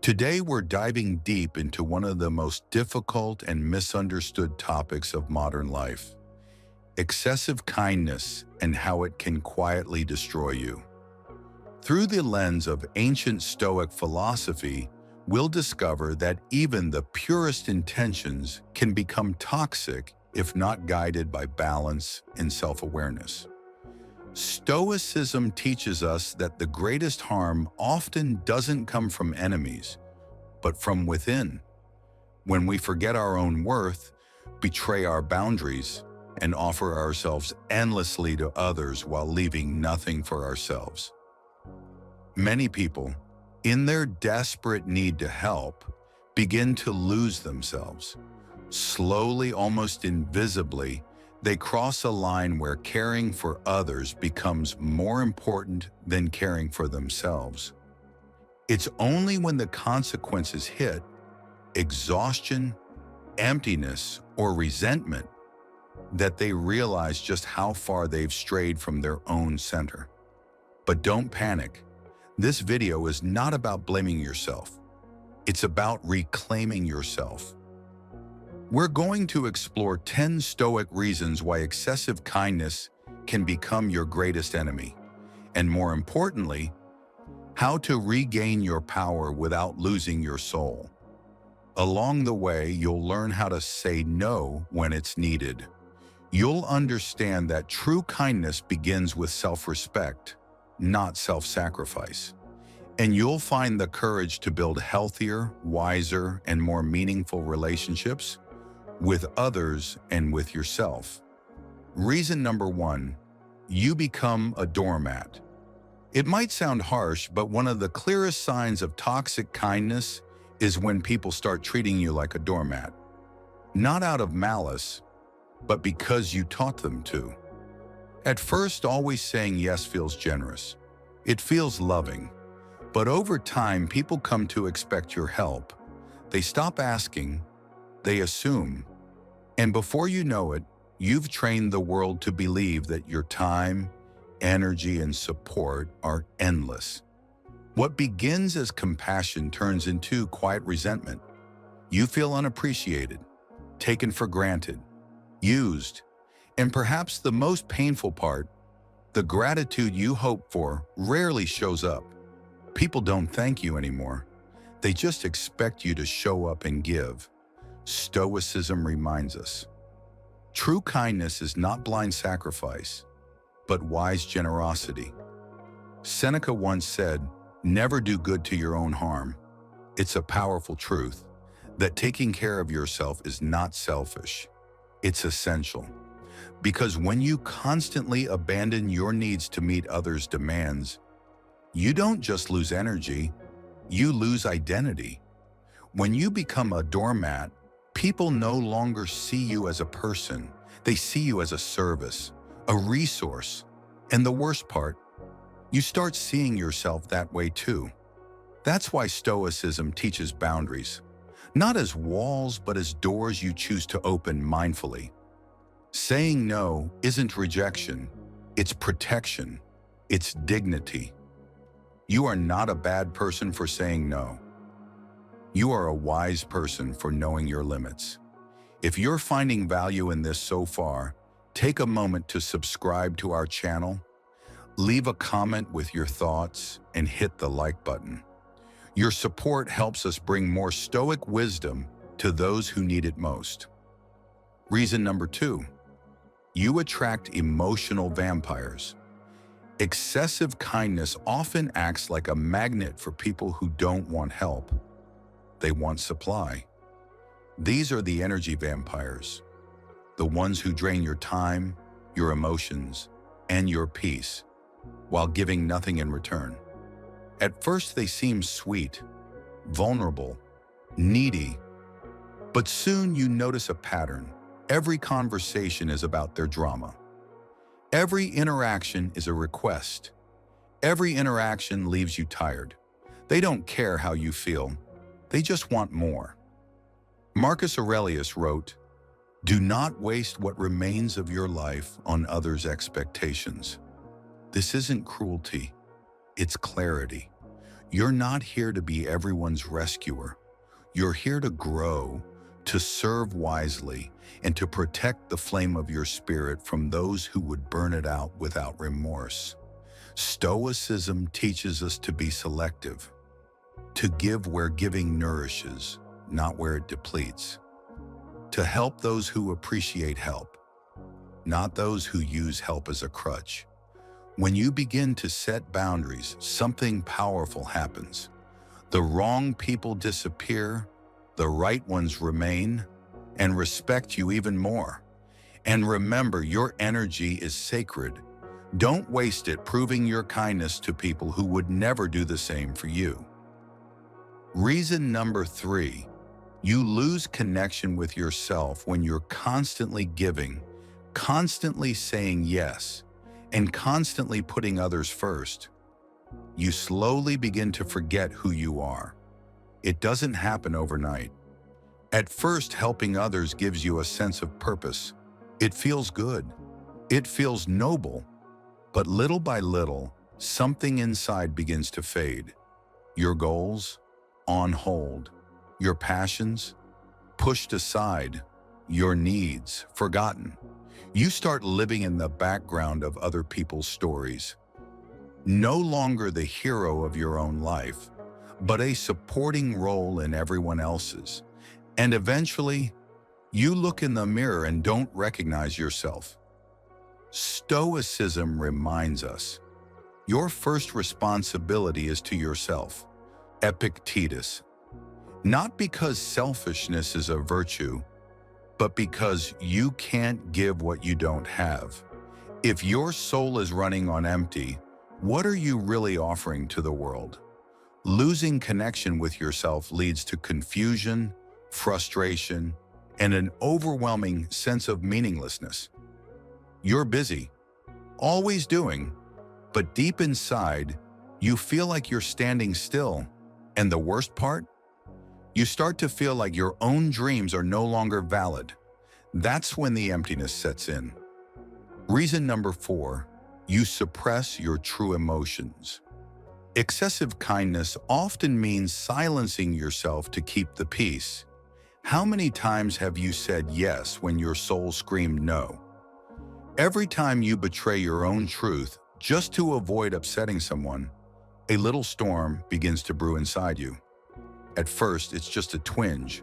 Today, we're diving deep into one of the most difficult and misunderstood topics of modern life: excessive kindness and how it can quietly destroy you. Through the lens of ancient Stoic philosophy, we'll discover that even the purest intentions can become toxic if not guided by balance and self-awareness. Stoicism teaches us that the greatest harm often doesn't come from enemies, but from within. When we forget our own worth, betray our boundaries, and offer ourselves endlessly to others while leaving nothing for ourselves. Many people, in their desperate need to help, begin to lose themselves. Slowly, almost invisibly, they cross a line where caring for others becomes more important than caring for themselves. It's only when the consequences hit, exhaustion, emptiness, or resentment, that they realize just how far they've strayed from their own center. But don't panic. This video is not about blaming yourself. It's about reclaiming yourself. We're going to explore 10 Stoic reasons why excessive kindness can become your greatest enemy, and more importantly, how to regain your power without losing your soul. Along the way, you'll learn how to say no when it's needed. You'll understand that true kindness begins with self-respect, not self-sacrifice. And you'll find the courage to build healthier, wiser, and more meaningful relationships with others and with yourself. Reason number 1, you become a doormat. It might sound harsh, but one of the clearest signs of toxic kindness is when people start treating you like a doormat. Not out of malice, but because you taught them to. At first, always saying yes feels generous. It feels loving. But over time, people come to expect your help. They stop asking, they assume. And before you know it, you've trained the world to believe that your time, energy, and support are endless. What begins as compassion turns into quiet resentment. You feel unappreciated, taken for granted, used, and perhaps the most painful part, the gratitude you hoped for rarely shows up. People don't thank you anymore. They just expect you to show up and give. Stoicism reminds us, true kindness is not blind sacrifice, but wise generosity. Seneca once said, "Never do good to your own harm." It's a powerful truth that taking care of yourself is not selfish. It's essential. Because when you constantly abandon your needs to meet others' demands, you don't just lose energy, you lose identity. When you become a doormat, people no longer see you as a person. They see you as a service, a resource. And the worst part, you start seeing yourself that way too. That's why Stoicism teaches boundaries, not as walls, but as doors you choose to open mindfully. Saying no isn't rejection, it's protection, it's dignity. You are not a bad person for saying no. You are a wise person for knowing your limits. If you're finding value in this so far, take a moment to subscribe to our channel, leave a comment with your thoughts, and hit the like button. Your support helps us bring more Stoic wisdom to those who need it most. Reason number 2, you attract emotional vampires. Excessive kindness often acts like a magnet for people who don't want help. They want supply. These are the energy vampires, the ones who drain your time, your emotions, and your peace, while giving nothing in return. At first, they seem sweet, vulnerable, needy, but soon you notice a pattern. Every conversation is about their drama. Every interaction is a request. Every interaction leaves you tired. They don't care how you feel. They just want more. Marcus Aurelius wrote, "Do not waste what remains of your life on others' expectations." This isn't cruelty, it's clarity. You're not here to be everyone's rescuer. You're here to grow, to serve wisely, and to protect the flame of your spirit from those who would burn it out without remorse. Stoicism teaches us to be selective, to give where giving nourishes, not where it depletes, to help those who appreciate help, not those who use help as a crutch. When you begin to set boundaries, something powerful happens. The wrong people disappear, the right ones remain, and respect you even more. And remember, your energy is sacred. Don't waste it proving your kindness to people who would never do the same for you. Reason number 3, you lose connection with yourself when you're constantly giving, constantly saying yes, and constantly putting others first. You slowly begin to forget who you are. It doesn't happen overnight. At first, helping others gives you a sense of purpose. It feels good. It feels noble. But little by little, something inside begins to fade. Your goals, on hold. Your passions, pushed aside. Your needs, forgotten. You start living in the background of other people's stories. No longer the hero of your own life, but a supporting role in everyone else's. And eventually, you look in the mirror and don't recognize yourself. Stoicism reminds us, your first responsibility is to yourself. Epictetus. Not because selfishness is a virtue, but because you can't give what you don't have. If your soul is running on empty, what are you really offering to the world? Losing connection with yourself leads to confusion, frustration, and an overwhelming sense of meaninglessness. You're busy, always doing, but deep inside, you feel like you're standing still. And the worst part? You start to feel like your own dreams are no longer valid. That's when the emptiness sets in. Reason number 4, you suppress your true emotions. Excessive kindness often means silencing yourself to keep the peace. How many times have you said yes when your soul screamed no? Every time you betray your own truth just to avoid upsetting someone, a little storm begins to brew inside you. At first, it's just a twinge,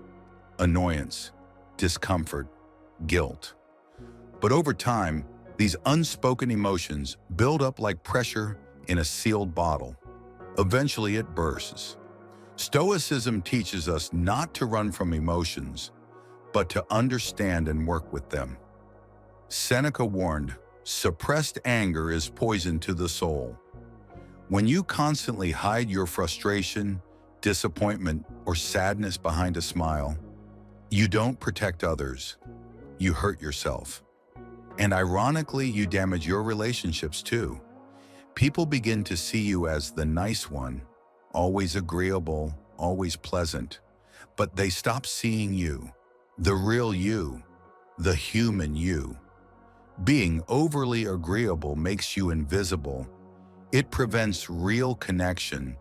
annoyance, discomfort, guilt. But over time, these unspoken emotions build up like pressure in a sealed bottle. Eventually, it bursts. Stoicism teaches us not to run from emotions, but to understand and work with them. Seneca warned, suppressed anger is poison to the soul. When you constantly hide your frustration, disappointment, or sadness behind a smile, you don't protect others, you hurt yourself. And ironically, you damage your relationships too. People begin to see you as the nice one, always agreeable, always pleasant, but they stop seeing you, the real you, the human you. Being overly agreeable makes you invisible. It prevents real connection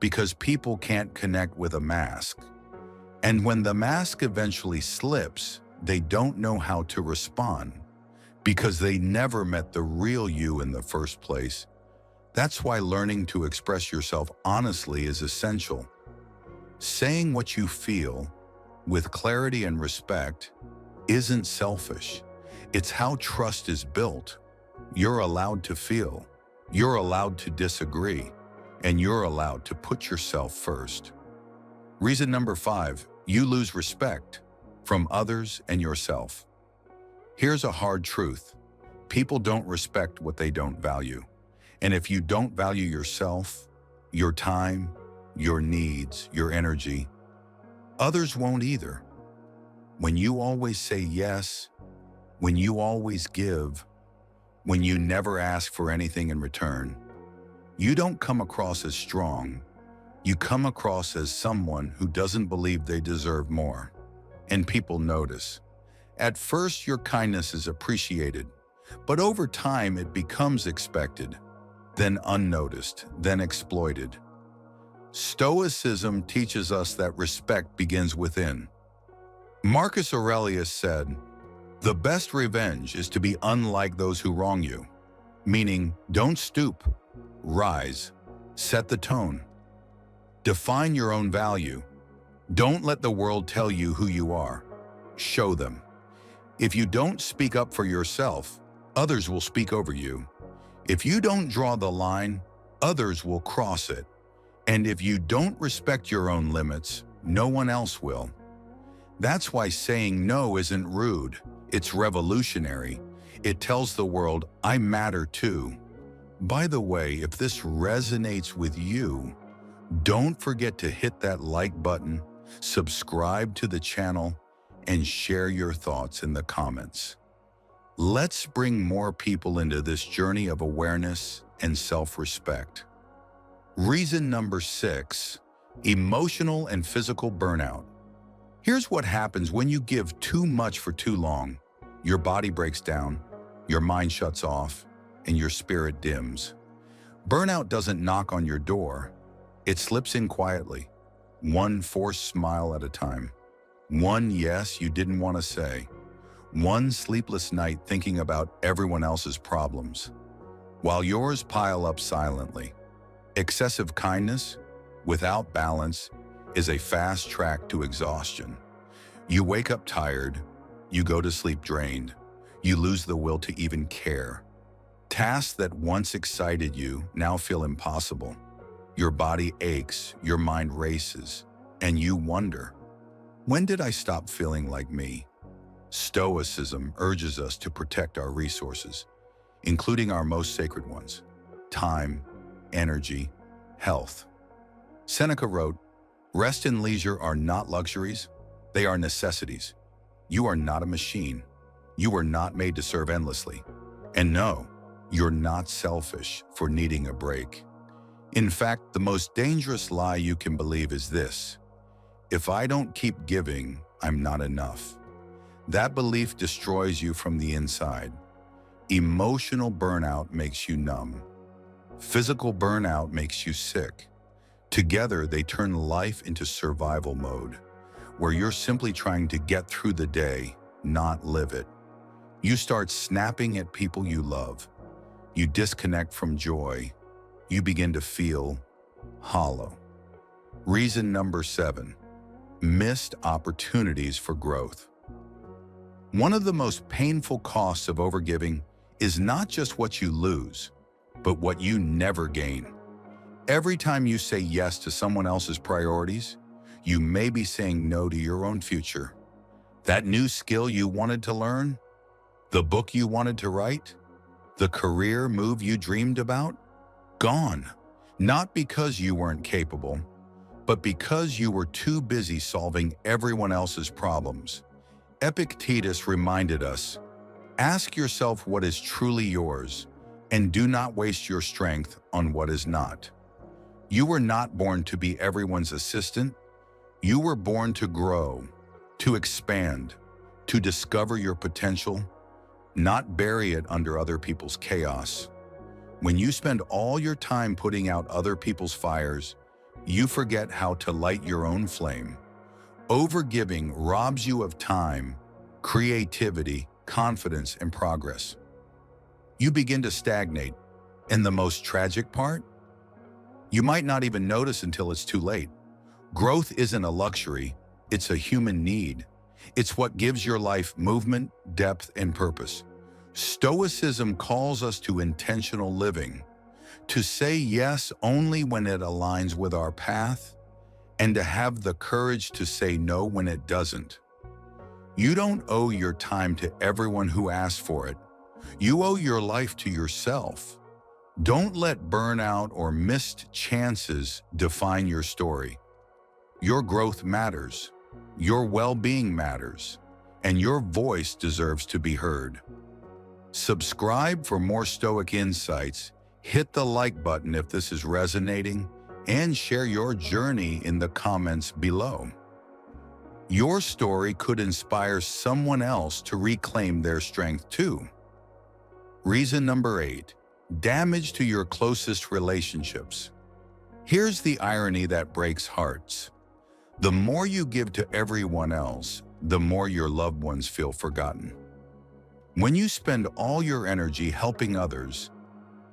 because people can't connect with a mask. And when the mask eventually slips, they don't know how to respond because they never met the real you in the first place. That's why learning to express yourself honestly is essential. Saying what you feel with clarity and respect isn't selfish. It's how trust is built. You're allowed to feel, you're allowed to disagree, and you're allowed to put yourself first. Reason number 5, you lose respect from others and yourself. Here's a hard truth. People don't respect what they don't value. And if you don't value yourself, your time, your needs, your energy, others won't either. When you always say yes, when you always give, when you never ask for anything in return, you don't come across as strong. You come across as someone who doesn't believe they deserve more. And people notice. At first, your kindness is appreciated, but over time it becomes expected, then unnoticed, then exploited. Stoicism teaches us that respect begins within. Marcus Aurelius said, "The best revenge is to be unlike those who wrong you," meaning don't stoop, rise, set the tone. Define your own value. Don't let the world tell you who you are. Show them. If you don't speak up for yourself, others will speak over you. If you don't draw the line, others will cross it. And if you don't respect your own limits, no one else will. That's why saying no isn't rude, it's revolutionary. It tells the world, I matter too. By the way, if this resonates with you, don't forget to hit that like button, subscribe to the channel, and share your thoughts in the comments. Let's bring more people into this journey of awareness and self-respect. Reason number 6, emotional and physical burnout. Here's what happens when you give too much for too long. Your body breaks down, your mind shuts off, and your spirit dims. Burnout doesn't knock on your door. It slips in quietly, one forced smile at a time, one yes you didn't want to say, one sleepless night thinking about everyone else's problems, while yours pile up silently. Excessive kindness, without balance, is a fast track to exhaustion. You wake up tired, you go to sleep drained, you lose the will to even care. Tasks that once excited you now feel impossible. Your body aches, your mind races, and you wonder, when did I stop feeling like me? Stoicism urges us to protect our resources, including our most sacred ones: time, energy, health. Seneca wrote, "Rest and leisure are not luxuries, they are necessities. You are not a machine. You were not made to serve endlessly. And no, you're not selfish for needing a break." In fact, the most dangerous lie you can believe is this: if I don't keep giving, I'm not enough. That belief destroys you from the inside. Emotional burnout makes you numb. Physical burnout makes you sick. Together, they turn life into survival mode, where you're simply trying to get through the day, not live it. You start snapping at people you love. You disconnect from joy. You begin to feel hollow. Reason number 7, missed opportunities for growth. One of the most painful costs of overgiving is not just what you lose, but what you never gain. Every time you say yes to someone else's priorities, you may be saying no to your own future. That new skill you wanted to learn, the book you wanted to write, the career move you dreamed about, gone. Not because you weren't capable, but because you were too busy solving everyone else's problems. Epictetus reminded us, ask yourself what is truly yours, and do not waste your strength on what is not. You were not born to be everyone's assistant. You were born to grow, to expand, to discover your potential, not bury it under other people's chaos. When you spend all your time putting out other people's fires, you forget how to light your own flame. Overgiving robs you of time, creativity, confidence, and progress. You begin to stagnate, and the most tragic part? You might not even notice until it's too late. Growth isn't a luxury, it's a human need. It's what gives your life movement, depth, and purpose. Stoicism calls us to intentional living, to say yes only when it aligns with our path, and to have the courage to say no when it doesn't. You don't owe your time to everyone who asks for it. You owe your life to yourself. Don't let burnout or missed chances define your story. Your growth matters, your well-being matters, and your voice deserves to be heard. Subscribe for more Stoic insights, hit the like button if this is resonating, and share your journey in the comments below. Your story could inspire someone else to reclaim their strength too. Reason number 8, damage to your closest relationships. Here's the irony that breaks hearts. The more you give to everyone else, the more your loved ones feel forgotten. When you spend all your energy helping others,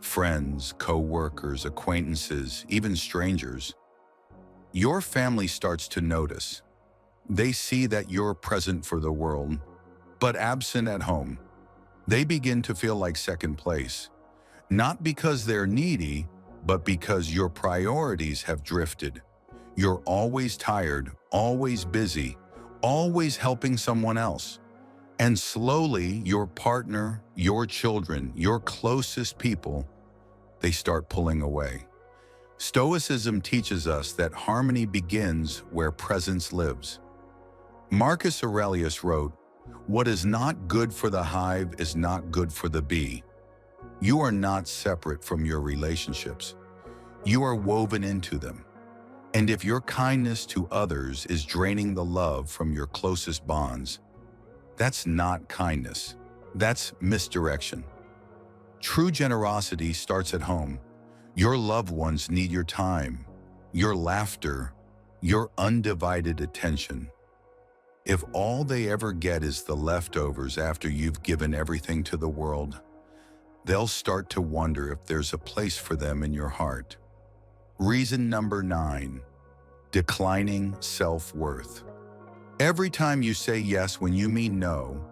friends, co-workers, acquaintances, even strangers, your family starts to notice. They see that you're present for the world, but absent at home. They begin to feel like second place, not because they're needy, but because your priorities have drifted. You're always tired, always busy, always helping someone else. And slowly, your partner, your children, your closest people, they start pulling away. Stoicism teaches us that harmony begins where presence lives. Marcus Aurelius wrote, "What is not good for the hive is not good for the bee." You are not separate from your relationships. You are woven into them. And if your kindness to others is draining the love from your closest bonds, that's not kindness. That's misdirection. True generosity starts at home. Your loved ones need your time, your laughter, your undivided attention. If all they ever get is the leftovers after you've given everything to the world, they'll start to wonder if there's a place for them in your heart. Reason number 9, declining self-worth. Every time you say yes when you mean no,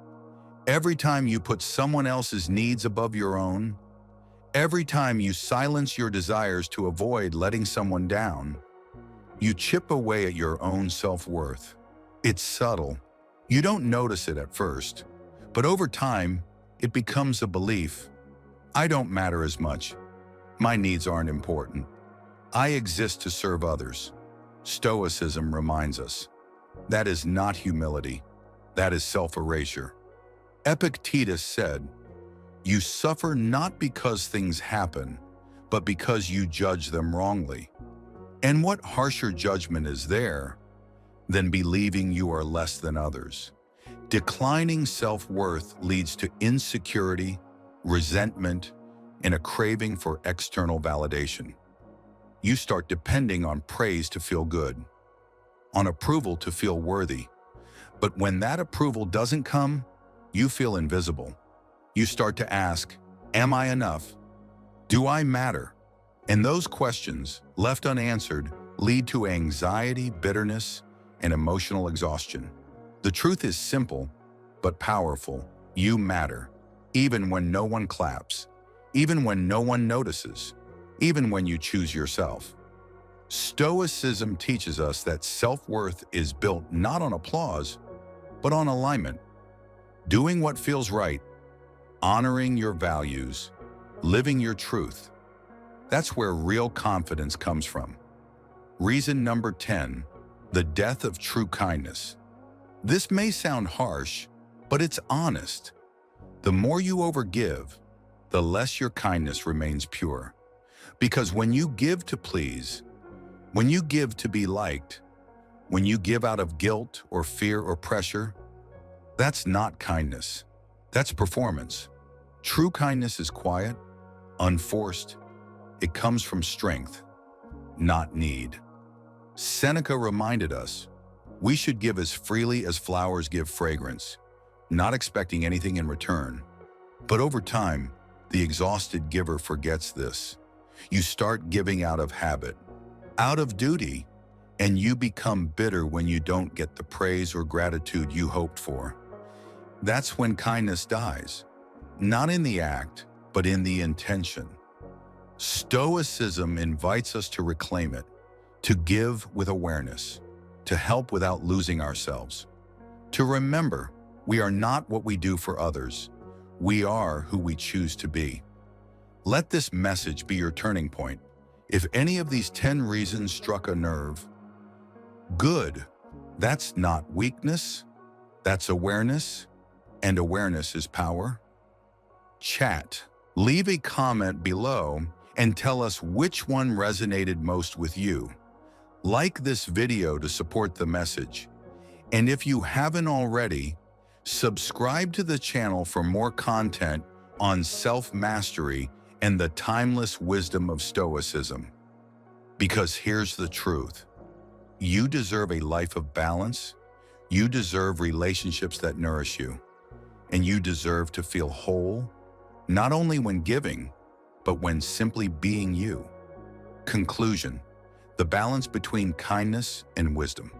every time you put someone else's needs above your own, every time you silence your desires to avoid letting someone down, you chip away at your own self-worth. It's subtle. You don't notice it at first, but over time, it becomes a belief. I don't matter as much. My needs aren't important. I exist to serve others. Stoicism reminds us that is not humility. That is self-erasure. Epictetus said, "You suffer not because things happen, but because you judge them wrongly." And what harsher judgment is there than believing you are less than others? Declining self-worth leads to insecurity, resentment, and a craving for external validation. You start depending on praise to feel good, on approval to feel worthy. But when that approval doesn't come, you feel invisible. You start to ask, am I enough? Do I matter? And those questions, left unanswered, lead to anxiety, bitterness, and emotional exhaustion. The truth is simple, but powerful. You matter, even when no one claps, even when no one notices, even when you choose yourself. Stoicism teaches us that self-worth is built not on applause, but on alignment. Doing what feels right, honoring your values, living your truth. That's where real confidence comes from. Reason number 10, the death of true kindness. This may sound harsh, but it's honest. The more you overgive, the less your kindness remains pure. Because when you give to please, when you give to be liked, when you give out of guilt or fear or pressure, that's not kindness. That's performance. True kindness is quiet, unforced. It comes from strength, not need. Seneca reminded us, we should give as freely as flowers give fragrance, not expecting anything in return. But over time, the exhausted giver forgets this. You start giving out of habit, out of duty, and you become bitter when you don't get the praise or gratitude you hoped for. That's when kindness dies, not in the act, but in the intention. Stoicism invites us to reclaim it, to give with awareness, to help without losing ourselves, to remember we are not what we do for others. We are who we choose to be. Let this message be your turning point. If any of these 10 reasons struck a nerve, good. That's not weakness. That's awareness. And awareness is power. Chat. Leave a comment below and tell us which one resonated most with you. Like this video to support the message. And if you haven't already, subscribe to the channel for more content on self-mastery and the timeless wisdom of Stoicism. Because here's the truth. You deserve a life of balance. You deserve relationships that nourish you. And you deserve to feel whole, not only when giving, but when simply being you. Conclusion: the balance between kindness and wisdom.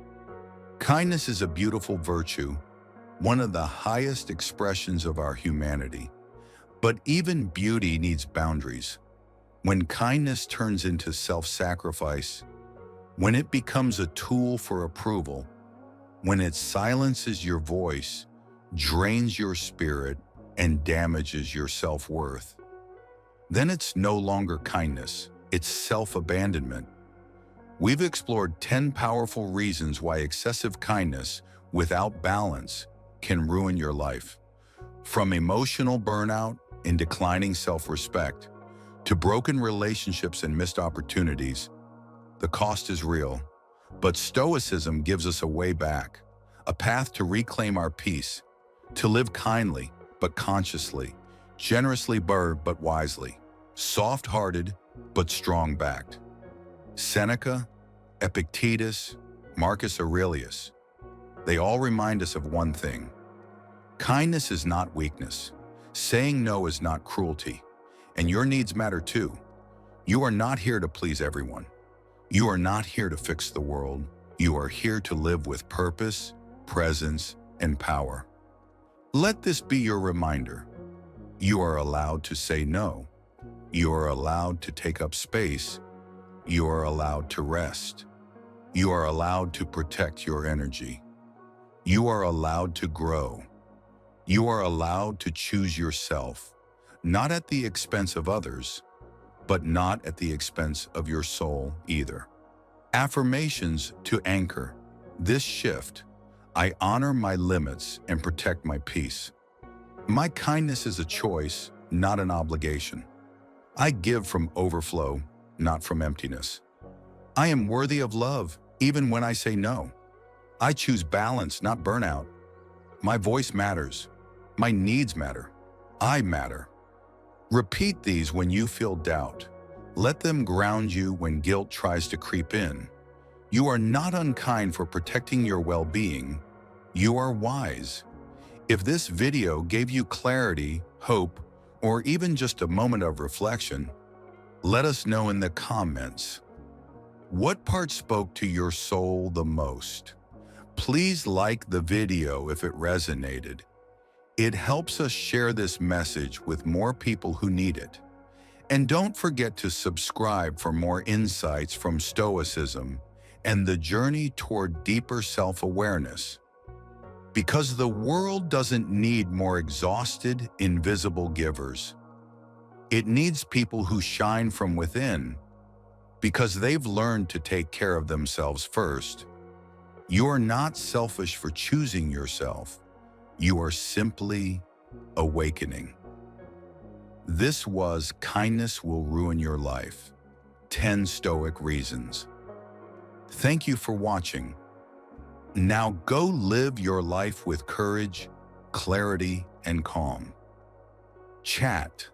Kindness is a beautiful virtue, one of the highest expressions of our humanity. But even beauty needs boundaries. When kindness turns into self-sacrifice, when it becomes a tool for approval, when it silences your voice, drains your spirit, and damages your self-worth, then it's no longer kindness, it's self-abandonment. We've explored 10 powerful reasons why excessive kindness without balance can ruin your life. From emotional burnout and declining self-respect to broken relationships and missed opportunities, the cost is real. But Stoicism gives us a way back, a path to reclaim our peace, to live kindly but consciously, generously but wisely, soft-hearted but strong-backed. Seneca, Epictetus, Marcus Aurelius, they all remind us of one thing. Kindness is not weakness. Saying no is not cruelty. And your needs matter too. You are not here to please everyone. You are not here to fix the world. You are here to live with purpose, presence, and power. Let this be your reminder. You are allowed to say no. You are allowed to take up space. You are allowed to rest. You are allowed to protect your energy. You are allowed to grow. You are allowed to choose yourself, not at the expense of others, but not at the expense of your soul either. Affirmations to anchor this shift: I honor my limits and protect my peace. My kindness is a choice, not an obligation. I give from overflow, not from emptiness. I am worthy of love, even when I say no. I choose balance, not burnout. My voice matters. My needs matter. I matter. Repeat these when you feel doubt. Let them ground you when guilt tries to creep in. You are not unkind for protecting your well-being. You are wise. If this video gave you clarity, hope, or even just a moment of reflection, let us know in the comments. What part spoke to your soul the most? Please like the video if it resonated. It helps us share this message with more people who need it. And don't forget to subscribe for more insights from Stoicism and the journey toward deeper self-awareness. Because the world doesn't need more exhausted, invisible givers. It needs people who shine from within, because they've learned to take care of themselves first. You are not selfish for choosing yourself. You are simply awakening. This was Kindness Will Ruin Your Life: 10 Stoic Reasons. Thank you for watching. Now go live your life with courage, clarity, and calm. Chat.